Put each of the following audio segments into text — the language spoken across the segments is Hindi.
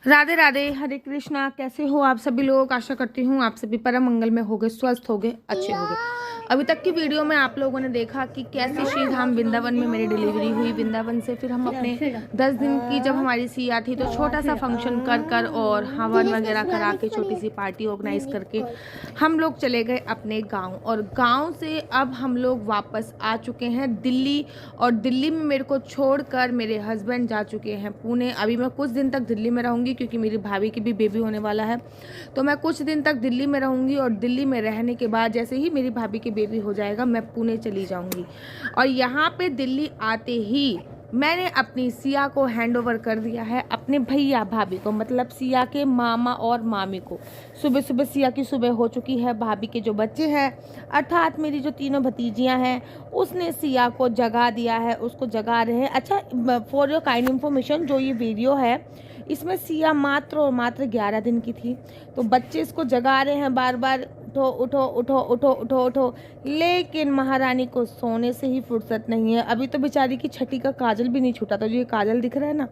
राधे राधे, हरे कृष्णा। कैसे हो आप सभी लोग? आशा करती हूँ आप सभी परम मंगल में होगे, स्वस्थ होगे, अच्छे होगे। अभी तक की वीडियो में आप लोगों ने देखा कि कैसे श्री धाम वृंदावन में मेरी डिलीवरी हुई। वृंदावन से फिर हम अपने 10 दिन की जब हमारी सिया थी तो छोटा सा फंक्शन कर और हवन वगैरह करा के छोटी सी पार्टी ऑर्गेनाइज करके हम लोग चले गए अपने गाँव। और गाँव से अब हम लोग वापस आ चुके हैं दिल्ली। और दिल्ली में मेरे को छोड़कर मेरे हस्बैंड जा चुके हैं पुणे। अभी मैं कुछ दिन तक दिल्ली में रहूँगी क्योंकि मेरी भाभी की भी बेबी होने वाला है, तो मैं कुछ दिन तक दिल्ली में रहूँगी। और दिल्ली में रहने के बाद जैसे ही मेरी भाभी की बेबी हो जाएगा मैं पुणे चली जाऊँगी। और यहाँ पे दिल्ली आते ही मैंने अपनी सिया को हैंड ओवर कर दिया है अपने भैया भाभी को, मतलब सिया के मामा और मामी को। सुबह सुबह सिया की सुबह हो चुकी है। भाभी के जो बच्चे हैं अर्थात मेरी जो तीनों भतीजियां हैं उसने सिया को जगा दिया है, उसको जगा रहे हैं। अच्छा, फॉर योर काइंड इन्फॉर्मेशन, जो ये वीडियो है इसमें सिया मात्र और मात्र 11 दिन की थी, तो बच्चे इसको जगा रहे हैं बार बार, उठो उठो उठो उठो उठो उठो। लेकिन महारानी को सोने से ही फुर्सत नहीं है। अभी तो बेचारी की छठी का काजल भी नहीं छूटा। तो जो ये काजल दिख रहा है ना,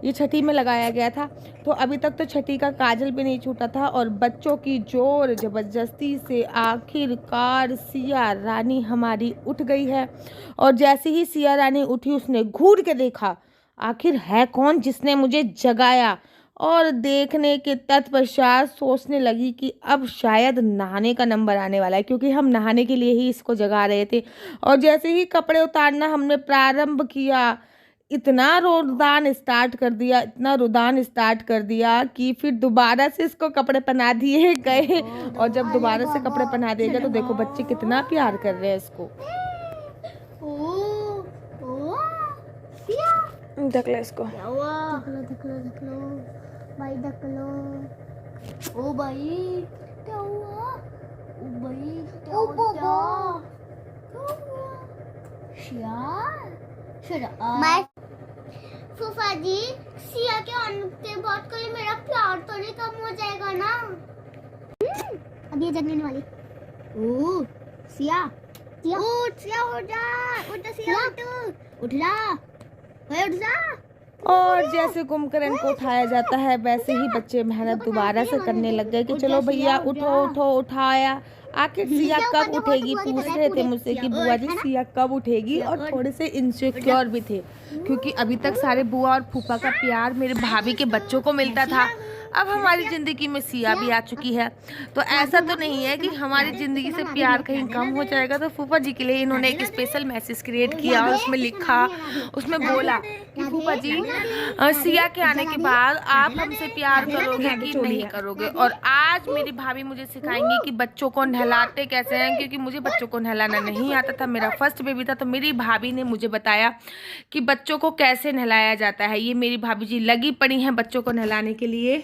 ये छठी में लगाया गया था, तो अभी तक तो छठी का काजल भी नहीं छूटा था। और बच्चों की जोर जबरदस्ती से आखिरकार सिया रानी हमारी उठ गई है। और जैसे ही सिया रानी उठी उसने घूर के देखा आखिर है कौन जिसने मुझे जगाया। और देखने के तत्पश्चात सोचने लगी कि अब शायद नहाने का नंबर आने वाला है, क्योंकि हम नहाने के लिए ही इसको जगा रहे थे। और जैसे ही कपड़े उतारना हमने प्रारंभ किया, इतना रोदान स्टार्ट कर दिया, इतना रुदान स्टार्ट कर दिया कि फिर दोबारा से इसको कपड़े पहना दिए गए। और जब दोबारा से कपड़े पहना दिए गए तो देखो बच्चे कितना प्यार कर रहे हैं इसको। देख ले इसको, ढकलो भाई, ढकलो। ओ भाई क्या हुआ? ओ भाई क्या हुआ? मैं फूफा जी, सिया के आने के बाद कहीं मेरा प्यार तो नहीं कम हो जाएगा ना? अब ये जगने वाली। ओ सिया, उठ सिया, उठ जा, उठ जा सिया, उठ जा, उठ जा। और जैसे कुंभकर्ण को उठाया जाता है वैसे ही बच्चे मेहनत दोबारा से करने लग गए कि चलो भैया उठो उठो। उठाया। आखिर सिया कब उठेगी पूछ रहे थे मुझसे कि बुआ जी सिया कब उठेगी। और थोड़े से इनसिक्योर भी थे क्योंकि अभी तक सारे बुआ और फूफा का प्यार मेरे भाभी के बच्चों को मिलता था। अब हमारी ज़िंदगी में सिया भी आ चुकी है, तो ऐसा तो नहीं है कि हमारी ज़िंदगी से प्यार कहीं कम हो जाएगा। तो फूफा जी के लिए इन्होंने एक स्पेशल मैसेज क्रिएट किया और उसमें लिखा, उसमें बोला कि फूफा जी सिया के आने के बाद आप हमसे प्यार करोगे कि नहीं करोगे। और आज मेरी भाभी मुझे सिखाएंगी कि बच्चों को नहलाते कैसे हैं, क्योंकि मुझे बच्चों को नहलाना नहीं आता था। मेरा फर्स्ट बेबी था तो मेरी भाभी ने मुझे बताया कि बच्चों को कैसे नहलाया जाता है। ये मेरी भाभी जी लगी पड़ी हैं बच्चों को नहलाने के लिए।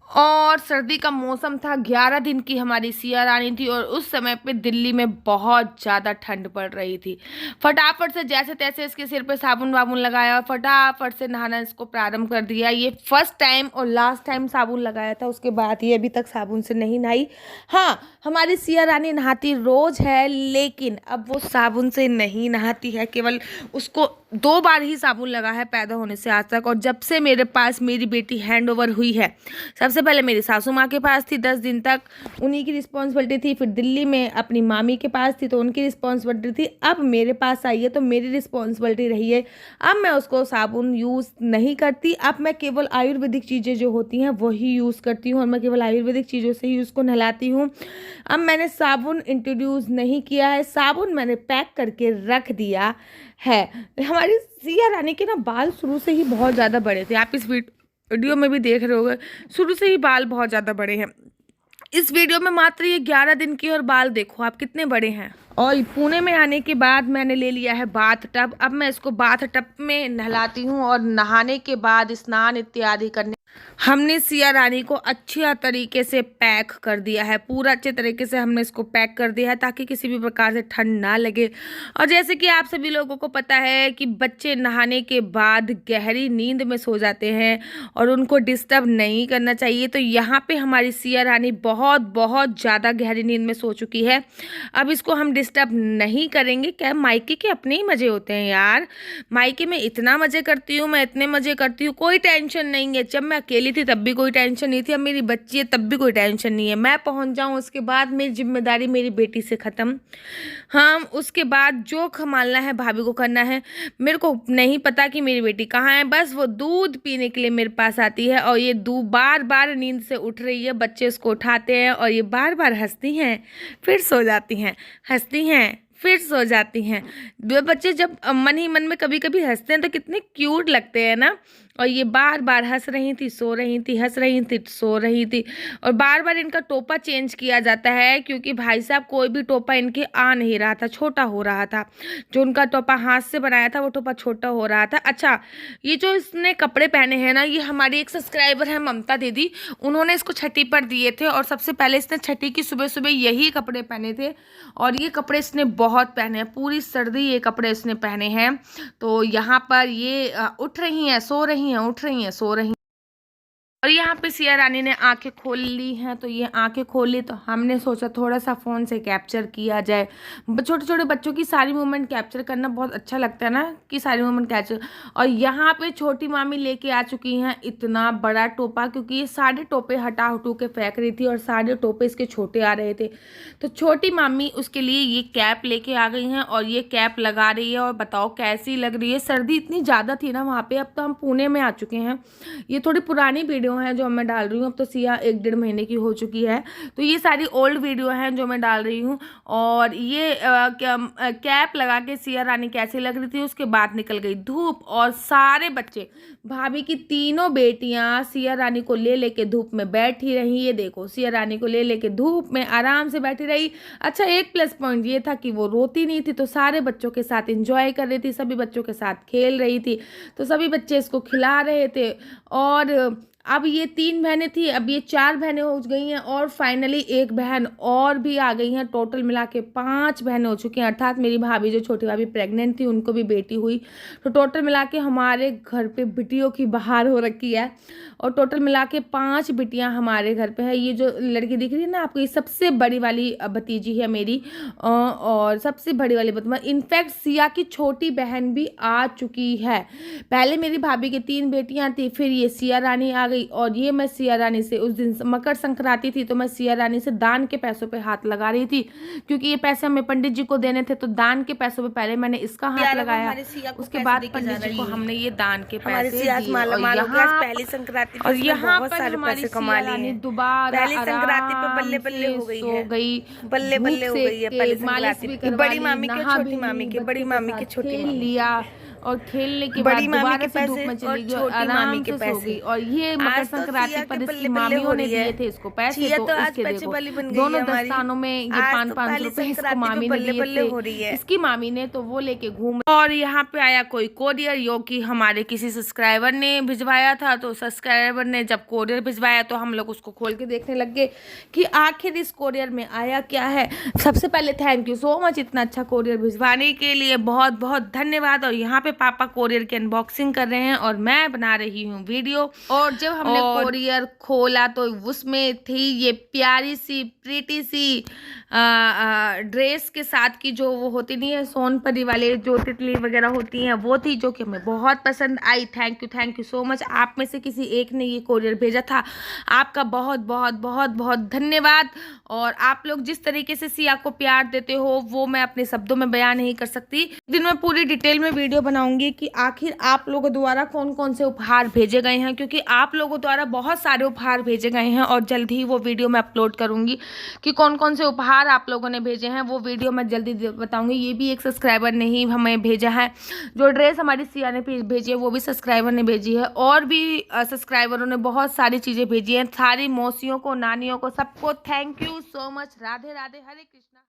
और सर्दी का मौसम था, 11 दिन की हमारी सिया रानी थी और उस समय पे दिल्ली में बहुत ज़्यादा ठंड पड़ रही थी। फटाफट से जैसे तैसे इसके सिर पे साबुन वाबुन लगाया और फटाफट से नहाना इसको प्रारंभ कर दिया। ये फर्स्ट टाइम और लास्ट टाइम साबुन लगाया था, उसके बाद ये अभी तक साबुन से नहीं नहाई। हाँ, हमारी सिया रानी नहाती रोज़ है, लेकिन अब वो साबुन से नहीं नहाती है। केवल उसको 2 बार ही साबुन लगा है पैदा होने से आज तक। और जब से मेरे पास मेरी बेटी हैंड ओवर हुई है, सबसे पहले मेरी सासू माँ के पास थी 10 दिन तक, उन्हीं की रिस्पॉन्सिबिलिटी थी। फिर दिल्ली में अपनी मामी के पास थी तो उनकी रिस्पॉन्सिबिलिटी थी। अब मेरे पास आई है तो मेरी रिस्पॉन्सिबिलिटी रही है। अब मैं उसको साबुन यूज़ नहीं करती, अब मैं केवल आयुर्वेदिक चीज़ें जो होती हैं वही यूज़ करती हूँ और मैं केवल आयुर्वेदिक चीज़ों से ही उसको नहलाती हूँ। अब मैंने साबुन इंट्रोड्यूस नहीं किया है, साबुन मैंने पैक करके रख दिया है। हमारी सिया रानी के ना बाल शुरू से ही बहुत ज़्यादा बड़े थे, आप इस वीडियो में भी देख रहे होंगे, शुरू से ही बाल बहुत ज़्यादा बड़े हैं। इस वीडियो में मात्र ये 11 दिन की और बाल देखो आप कितने बड़े हैं। और पुणे में आने के बाद मैंने ले लिया है बाथ टब। अब मैं इसको बाथ टब में नहलाती हूँ और नहाने के बाद स्नान इत्यादि करने हमने सिया रानी को अच्छी तरीके से पैक कर दिया है, पूरा अच्छे तरीके से हमने इसको पैक कर दिया है ताकि किसी भी प्रकार से ठंड ना लगे। और जैसे कि आप सभी लोगों को पता है कि बच्चे नहाने के बाद गहरी नींद में सो जाते हैं और उनको डिस्टर्ब नहीं करना चाहिए। तो यहाँ पे हमारी सिया रानी बहुत बहुत ज़्यादा गहरी नींद में सो चुकी है। अब इसको हम डिस्टर्ब नहीं करेंगे। क्या मायके के अपने ही मज़े होते हैं यार, मायके में इतना मज़े करती हूँ, मैं इतने मज़े करती हूँ, कोई टेंशन नहीं है। जब मैं अकेली थी तब भी कोई टेंशन नहीं थी, अब मेरी बच्ची है तब भी कोई टेंशन नहीं है। मैं पहुंच जाऊं उसके बाद मेरी जिम्मेदारी मेरी बेटी से ख़त्म। हम उसके बाद जो संभालना है भाभी को करना है। मेरे को नहीं पता कि मेरी बेटी कहाँ है, बस वो दूध पीने के लिए मेरे पास आती है और ये बार बार नींद से उठ रही है। बच्चे उसको उठाते हैं और ये बार बार हंसती हैं, फिर सो जाती हैं, हंसती हैं, फिर सो जाती हैं। बच्चे जब मन ही मन में कभी कभी हंसते हैं तो कितने क्यूट लगते हैं ना। और ये बार बार हंस रही थी, सो रही थी, हंस रही थी, सो रही थी। और बार बार इनका टोपा चेंज किया जाता है क्योंकि भाई साहब कोई भी टोपा इनके आ नहीं रहा था, छोटा हो रहा था। जो उनका टोपा हाथ से बनाया था वो टोपा छोटा हो रहा था। अच्छा, ये जो इसने कपड़े पहने हैं ना, ये हमारी एक सब्सक्राइबर है ममता दीदी, उन्होंने इसको छठी पर दिए थे और सबसे पहले इसने छठी की सुबह सुबह यही कपड़े पहने थे और ये कपड़े इसने बहुत पहने हैं, पूरी सर्दी ये कपड़े इसने पहने हैं। तो यहाँ पर ये उठ रही हैं, सो रही हैं, उठ रही हैं, सो रही हैं। और यहाँ पे सिया रानी ने आंखें खोल ली हैं, तो ये आंखें खोल ली तो हमने सोचा थोड़ा सा फ़ोन से कैप्चर किया जाए। छोटे छोटे बच्चों की सारी मूवमेंट कैप्चर करना बहुत अच्छा लगता है ना, कि सारी मूवमेंट कैप्चर। और यहाँ पे छोटी मामी लेके आ चुकी हैं इतना बड़ा टोपा, क्योंकि ये सारे टोपे हटा हटू के फेंक रही थी और सारे टोपे इसके छोटे आ रहे थे। तो छोटी मामी उसके लिए ये कैप लेके आ गई हैं और ये कैप लगा रही है। और बताओ कैसी लग रही है, सर्दी इतनी ज़्यादा थी ना वहाँ पे। अब तो हम पुणे में आ चुके हैं, ये थोड़ी पुरानी वीडियो हैं जो मैं डाल रही हूँ। अब तो सिया 1-1.5 महीने की हो चुकी है, तो ये सारी ओल्ड वीडियो हैं जो मैं डाल रही हूँ। और ये कैप लगा के सिया रानी कैसी लग रही थी। उसके बाद निकल गई धूप और सारे बच्चे, भाभी की तीनों बेटियां सिया रानी को ले लेके धूप में बैठी रही। ये देखो, सिया रानी को ले लेके धूप में आराम से बैठी रही। अच्छा, एक प्लस पॉइंट ये था कि वो रोती नहीं थी, तो सारे बच्चों के साथ एंजॉय कर रही थी, सभी बच्चों के साथ खेल रही थी, तो सभी बच्चे इसको खिला रहे थे। और अब ये 3 बहनें थी, अब ये 4 बहनें हो गई हैं और फाइनली एक बहन और भी आ गई हैं। टोटल मिला के 5 बहनें हो चुकी हैं, अर्थात मेरी भाभी जो छोटी भाभी प्रेग्नेंट थी उनको भी बेटी हुई। तो टोटल मिला के हमारे घर पे बिटियों की बहार हो रखी है और टोटल मिला के 5 बिटियां हमारे घर पे है। ये जो लड़की दिख रही है ना आपको, ये सबसे बड़ी वाली भतीजी है मेरी और सबसे बड़ी वाली भतीजी। इनफैक्ट सिया की छोटी बहन भी आ चुकी है। पहले मेरी भाभी की 3 बेटियां थी, फिर ये सिया रानी आ गई। और ये मैं सिया रानी से उस दिन मकर संक्रांति थी, तो मैं सिया रानी से दान के पैसों पे हाथ लगा रही थी, क्योंकि ये पैसे हमें पंडित जी को देने थे। तो दान के पैसों पे पहले मैंने इसका हाथ लगाया, उसके बाद पंडित जी को हमने ये दान के पैसे दिए। और यहाँ पर हमारी सिया रानी दोबारा संक्रांति पे बल्ले बल्ले हो गई, सो गई, बल्ले बल्ले हो गई है। मालिश भी करवा ली, बड़ी मामी के छोटी मामी के, बड़ी मामी के छोटी मामी लिया और खेलने के बाद दोबारा से धूप में चली गई, आराम से सो गई। और ये मकर संक्रांति पर इसकी मामियों ने दिए थे इसको पैसे, तो इसके देखो दोनों दस्तानों में ये 500 रुपए इसको मामी ने दिए थे, इसकी मामी ने, तो वो लेके घूम। और यहाँ पे आया कोई कोरियर, यो कि हमारे किसी सब्सक्राइबर ने भिजवाया था। तो सब्सक्राइबर ने जब कोरियर भिजवाया तो हम लोग उसको खोल के देखने लग गए कि आखिर इस कोरियर में आया क्या है। सबसे पहले थैंक यू सो मच इतना अच्छा कोरियर भिजवाने के लिए, बहुत बहुत धन्यवाद। और यहाँ पे पापा कोरियर की अनबॉक्सिंग कर रहे हैं और मैं बना रही हूँ वीडियो। और जब हमने कोरियर खोला तो उसमें थी ये प्यारी सी प्रीटी सी ड्रेस के साथ की, जो वो होती नहीं है सोनपरी वाले जो तितली वगैरह होती हैं, वो थी, जो कि हमें बहुत पसंद आई। Thank you so much. आप में से किसी एक ने ये कोरियर भेजा था, आपका बहुत बहुत बहुत बहुत धन्यवाद। और आप लोग जिस तरीके से सिया को प्यार देते हो वो मैं अपने शब्दों में बयान नहीं कर सकती। दिन में पूरी डिटेल में वीडियो बनाऊंगी कि आखिर आप लोगों द्वारा कौन कौन से उपहार भेजे गए हैं, क्योंकि आप लोगों द्वारा बहुत सारे उपहार भेजे गए हैं और जल्द ही वो वीडियो मैं अपलोड करूंगी कि कौन कौन से उपहार आप लोगों ने भेजे हैं। वो वीडियो मैं जल्दी बताऊंगी। ये भी एक सब्सक्राइबर ने ही हमें भेजा है। जो ड्रेस हमारी सिया ने भेजी है वो भी सब्सक्राइबर ने भेजी है, और भी सब्सक्राइबरों ने बहुत सारी चीज़ें भेजी हैं। सारी मौसियों को, नानियों को, सबको thank you so much. Radhe Radhe, Hare Krishna.